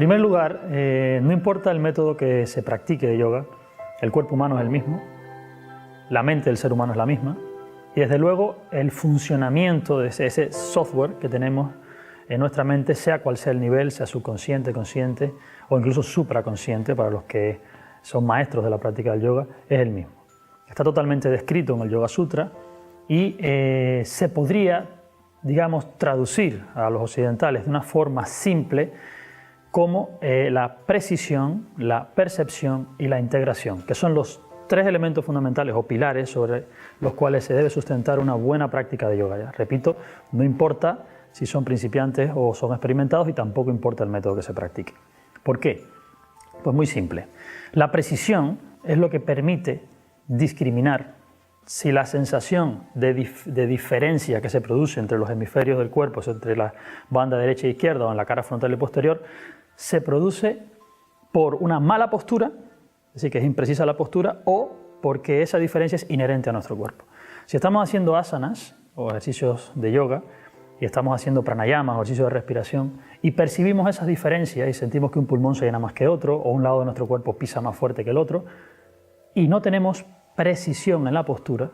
primer lugar, no importa el método que se practique de yoga, el cuerpo humano es el mismo, la mente del ser humano es la misma y desde luego el funcionamiento de ese software que tenemos en nuestra mente, sea cual sea el nivel, sea subconsciente, consciente o incluso supraconsciente para los que son maestros de la práctica del yoga, es el mismo. Está totalmente descrito en el Yoga Sutra y se podría, digamos, traducir a los occidentales de una forma simple como la precisión, la percepción y la integración, que son los tres elementos fundamentales o pilares sobre los cuales se debe sustentar una buena práctica de yoga. Ya repito, no importa si son principiantes o son experimentados y tampoco importa el método que se practique. ¿Por qué? Pues muy simple. La precisión es lo que permite discriminar si la sensación de diferencia que se produce entre los hemisferios del cuerpo, entre la banda derecha e izquierda o en la cara frontal y posterior, se produce por una mala postura, es decir, que es imprecisa la postura, o porque esa diferencia es inherente a nuestro cuerpo. Si estamos haciendo asanas o ejercicios de yoga y estamos haciendo pranayamas o ejercicios de respiración y percibimos esas diferencias y sentimos que un pulmón se llena más que otro o un lado de nuestro cuerpo pisa más fuerte que el otro y no tenemos precisión en la postura,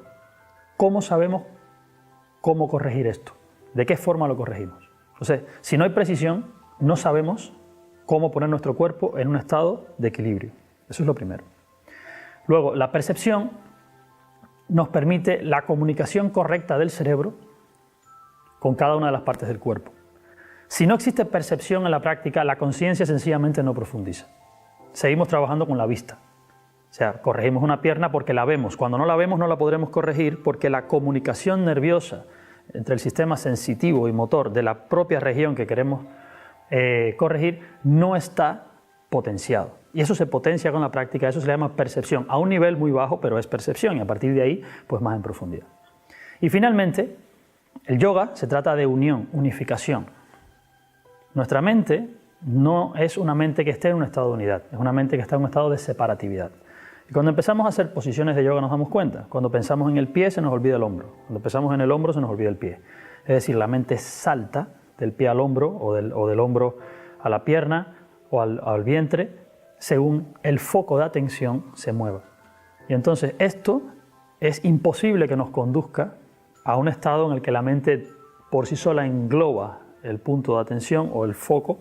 ¿cómo sabemos cómo corregir esto? ¿De qué forma lo corregimos? Entonces, si no hay precisión, no sabemos cómo poner nuestro cuerpo en un estado de equilibrio. Eso es lo primero. Luego, la percepción nos permite la comunicación correcta del cerebro con cada una de las partes del cuerpo. Si no existe percepción en la práctica, la conciencia sencillamente no profundiza. Seguimos trabajando con la vista. O sea, corregimos una pierna porque la vemos. Cuando no la vemos no la podremos corregir porque la comunicación nerviosa entre el sistema sensitivo y motor de la propia región que queremos corregir no está potenciado. Y eso se potencia con la práctica, eso se le llama percepción, a un nivel muy bajo, pero es percepción y a partir de ahí, pues más en profundidad. Y finalmente, el yoga se trata de unión, unificación. Nuestra mente no es una mente que esté en un estado de unidad, es una mente que está en un estado de separatividad. Y cuando empezamos a hacer posiciones de yoga nos damos cuenta. Cuando pensamos en el pie se nos olvida el hombro. Cuando pensamos en el hombro se nos olvida el pie. Es decir, la mente salta del pie al hombro o del hombro a la pierna o al vientre según el foco de atención se mueva. Y entonces esto es imposible que nos conduzca a un estado en el que la mente por sí sola engloba el punto de atención o el foco,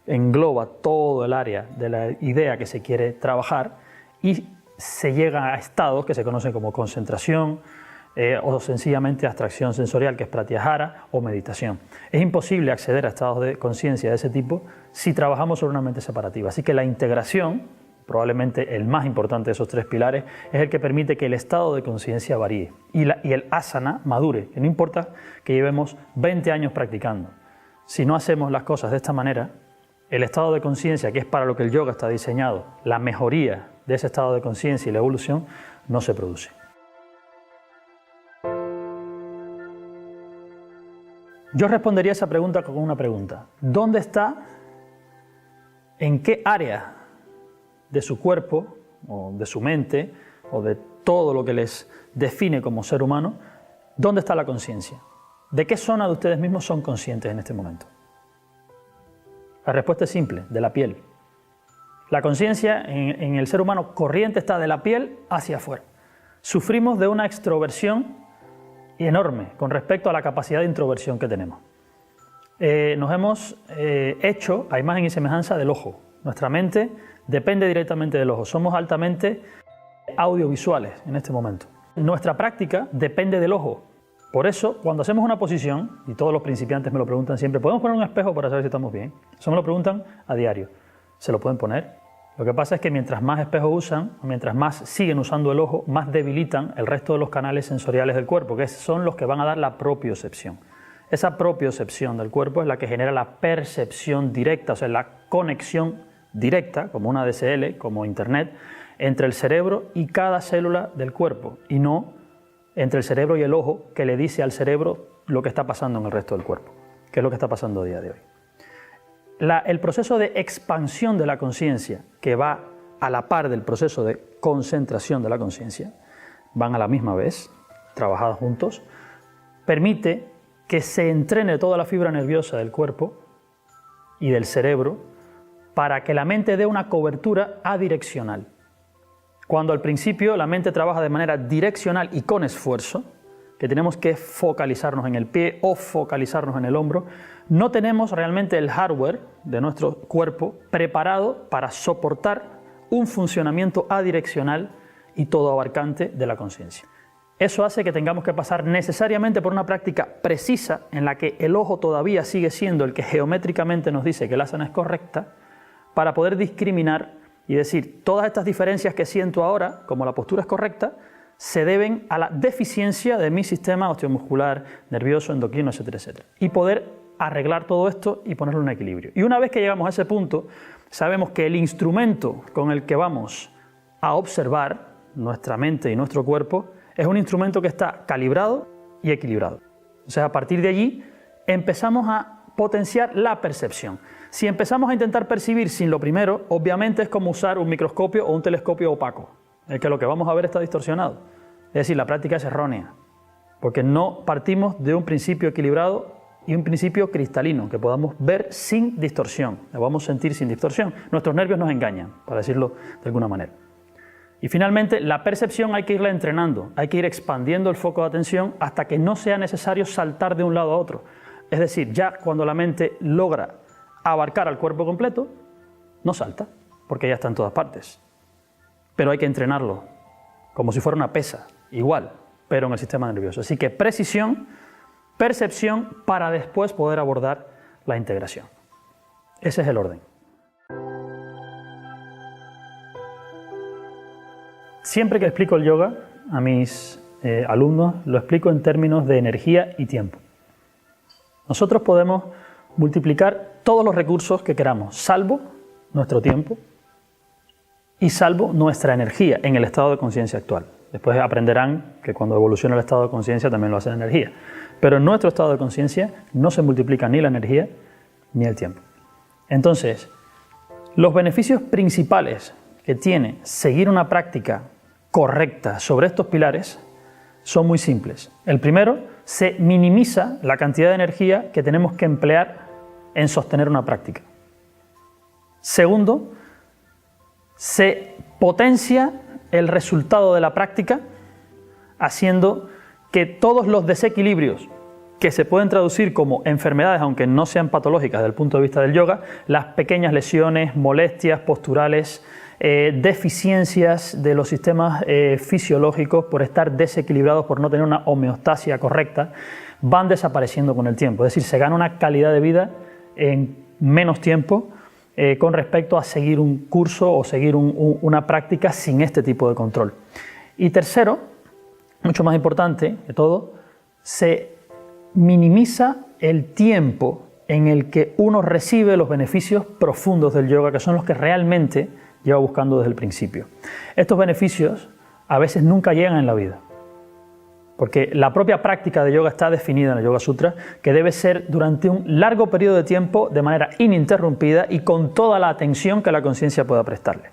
engloba todo el área de la idea que se quiere trabajar y se llega a estados que se conocen como concentración o sencillamente abstracción sensorial, que es pratyahara o meditación. Es imposible acceder a estados de conciencia de ese tipo si trabajamos sobre una mente separativa. Así que la integración, probablemente el más importante de esos tres pilares, es el que permite que el estado de conciencia varíe y el asana madure, que no importa que llevemos 20 años practicando. Si no hacemos las cosas de esta manera, el estado de conciencia, que es para lo que el yoga está diseñado, la mejoría de ese estado de conciencia y la evolución, no se produce. Yo respondería a esa pregunta con una pregunta. ¿Dónde está, en qué área de su cuerpo, o de su mente, o de todo lo que les define como ser humano, dónde está la conciencia? ¿De qué zona de ustedes mismos son conscientes en este momento? La respuesta es simple, de la piel. La conciencia en el ser humano corriente está de la piel hacia afuera. Sufrimos de una extroversión enorme con respecto a la capacidad de introversión que tenemos. Nos hemos hecho a imagen y semejanza del ojo. Nuestra mente depende directamente del ojo. Somos altamente audiovisuales en este momento. Nuestra práctica depende del ojo. Por eso, cuando hacemos una posición, y todos los principiantes me lo preguntan siempre, ¿podemos poner un espejo para saber si estamos bien? Eso me lo preguntan a diario. ¿Se lo pueden poner? Lo que pasa es que mientras más espejos usan, mientras más siguen usando el ojo, más debilitan el resto de los canales sensoriales del cuerpo, que son los que van a dar la propiocepción. Esa propiocepción del cuerpo es la que genera la percepción directa, o sea, la conexión directa, como una DSL, como Internet, entre el cerebro y cada célula del cuerpo, y no entre el cerebro y el ojo, que le dice al cerebro lo que está pasando en el resto del cuerpo, que es lo que está pasando a día de hoy. El proceso de expansión de la conciencia, que va a la par del proceso de concentración de la conciencia, van a la misma vez, trabajadas juntos, permite que se entrene toda la fibra nerviosa del cuerpo y del cerebro para que la mente dé una cobertura adireccional. Cuando al principio la mente trabaja de manera direccional y con esfuerzo, que tenemos que focalizarnos en el pie o focalizarnos en el hombro, no tenemos realmente el hardware de nuestro cuerpo preparado para soportar un funcionamiento adireccional y todo abarcante de la conciencia. Eso hace que tengamos que pasar necesariamente por una práctica precisa en la que el ojo todavía sigue siendo el que geométricamente nos dice que la asana es correcta, para poder discriminar y decir todas estas diferencias que siento ahora, como la postura es correcta, se deben a la deficiencia de mi sistema osteomuscular, nervioso, endocrino, etcétera, etcétera. Y poder arreglar todo esto y ponerlo en equilibrio. Y una vez que llegamos a ese punto, sabemos que el instrumento con el que vamos a observar nuestra mente y nuestro cuerpo es un instrumento que está calibrado y equilibrado. O sea, a partir de allí empezamos a potenciar la percepción. Si empezamos a intentar percibir sin lo primero, obviamente es como usar un microscopio o un telescopio opaco, en el que lo que vamos a ver está distorsionado. Es decir, la práctica es errónea, porque no partimos de un principio equilibrado y un principio cristalino, que podamos ver sin distorsión, lo vamos a sentir sin distorsión. Nuestros nervios nos engañan, para decirlo de alguna manera. Y finalmente, la percepción hay que irla entrenando, hay que ir expandiendo el foco de atención hasta que no sea necesario saltar de un lado a otro. Es decir, ya cuando la mente logra abarcar al cuerpo completo, no salta, porque ya está en todas partes. Pero hay que entrenarlo, como si fuera una pesa, igual, pero en el sistema nervioso. Así que precisión, percepción, para después poder abordar la integración. Ese es el orden. Siempre que explico el yoga a mis alumnos, lo explico en términos de energía y tiempo. Nosotros podemos multiplicar todos los recursos que queramos, salvo nuestro tiempo y salvo nuestra energía en el estado de conciencia actual. Después aprenderán que cuando evoluciona el estado de conciencia también lo hace la energía. Pero en nuestro estado de conciencia no se multiplica ni la energía ni el tiempo. Entonces, los beneficios principales que tiene seguir una práctica correcta sobre estos pilares son muy simples. El primero, se minimiza la cantidad de energía que tenemos que emplear en sostener una práctica. Segundo, se potencia el resultado de la práctica haciendo que todos los desequilibrios que se pueden traducir como enfermedades, aunque no sean patológicas desde el punto de vista del yoga, las pequeñas lesiones, molestias posturales, deficiencias de los sistemas fisiológicos por estar desequilibrados, por no tener una homeostasia correcta, van desapareciendo con el tiempo. Es decir, se gana una calidad de vida en menos tiempo con respecto a seguir un curso o seguir una práctica sin este tipo de control. Y tercero, mucho más importante que todo, se minimiza el tiempo en el que uno recibe los beneficios profundos del yoga, que son los que realmente lleva buscando desde el principio. Estos beneficios a veces nunca llegan en la vida, porque la propia práctica de yoga está definida en el Yoga Sutra, que debe ser durante un largo periodo de tiempo de manera ininterrumpida y con toda la atención que la conciencia pueda prestarle.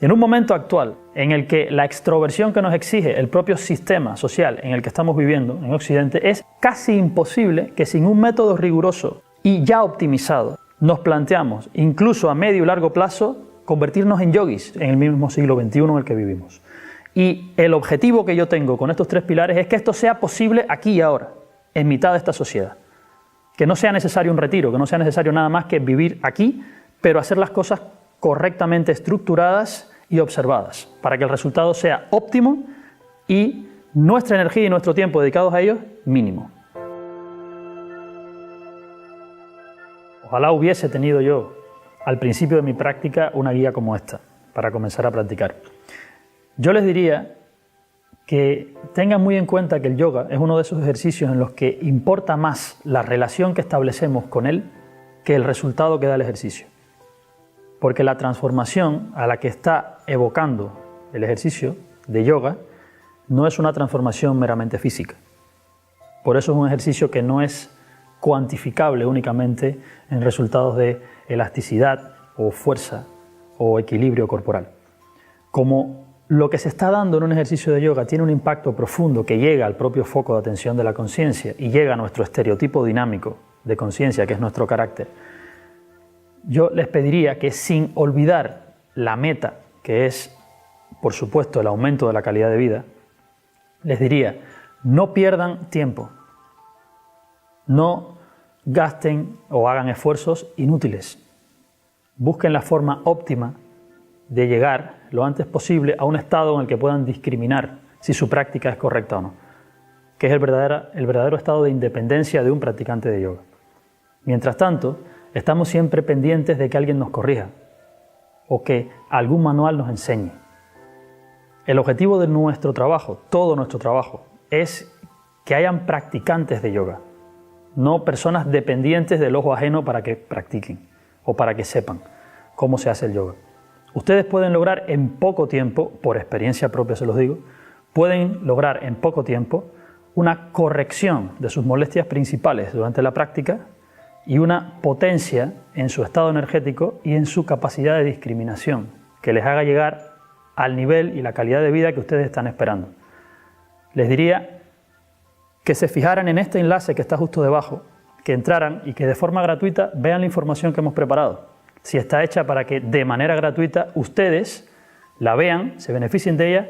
Y en un momento actual en el que la extroversión que nos exige el propio sistema social en el que estamos viviendo en Occidente, es casi imposible que sin un método riguroso y ya optimizado nos planteamos, incluso a medio y largo plazo, convertirnos en yogis en el mismo siglo XXI en el que vivimos. Y el objetivo que yo tengo con estos tres pilares es que esto sea posible aquí y ahora, en mitad de esta sociedad. Que no sea necesario un retiro, que no sea necesario nada más que vivir aquí, pero hacer las cosas correctamente estructuradas y observadas, para que el resultado sea óptimo y nuestra energía y nuestro tiempo dedicados a ellos, mínimo. Ojalá hubiese tenido yo al principio de mi práctica una guía como esta, para comenzar a practicar. Yo les diría que tengan muy en cuenta que el yoga es uno de esos ejercicios en los que importa más la relación que establecemos con él que el resultado que da el ejercicio. Porque la transformación a la que está evocando el ejercicio de yoga no es una transformación meramente física. Por eso es un ejercicio que no es cuantificable únicamente en resultados de elasticidad o fuerza o equilibrio corporal. Como lo que se está dando en un ejercicio de yoga tiene un impacto profundo que llega al propio foco de atención de la conciencia y llega a nuestro estereotipo dinámico de conciencia, que es nuestro carácter, yo les pediría que, sin olvidar la meta, que es, por supuesto, el aumento de la calidad de vida, les diría, no pierdan tiempo, no gasten o hagan esfuerzos inútiles. Busquen la forma óptima de llegar lo antes posible a un estado en el que puedan discriminar si su práctica es correcta o no, que es el verdadero estado de independencia de un practicante de yoga. Mientras tanto, estamos siempre pendientes de que alguien nos corrija o que algún manual nos enseñe. El objetivo de nuestro trabajo, todo nuestro trabajo, es que hayan practicantes de yoga, no personas dependientes del ojo ajeno para que practiquen o para que sepan cómo se hace el yoga. Ustedes pueden lograr en poco tiempo, por experiencia propia se los digo, pueden lograr en poco tiempo una corrección de sus molestias principales durante la práctica y una potencia en su estado energético y en su capacidad de discriminación, que les haga llegar al nivel y la calidad de vida que ustedes están esperando. Les diría que se fijaran en este enlace que está justo debajo, que entraran y que de forma gratuita vean la información que hemos preparado. Si está hecha para que de manera gratuita ustedes la vean, se beneficien de ella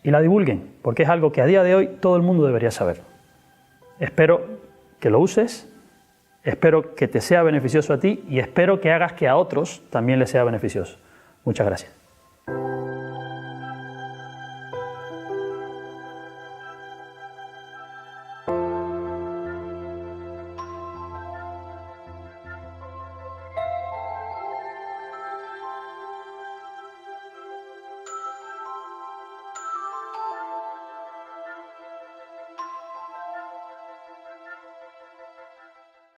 y la divulguen, porque es algo que a día de hoy todo el mundo debería saber. Espero que lo uses, espero que te sea beneficioso a ti y espero que hagas que a otros también les sea beneficioso. Muchas gracias.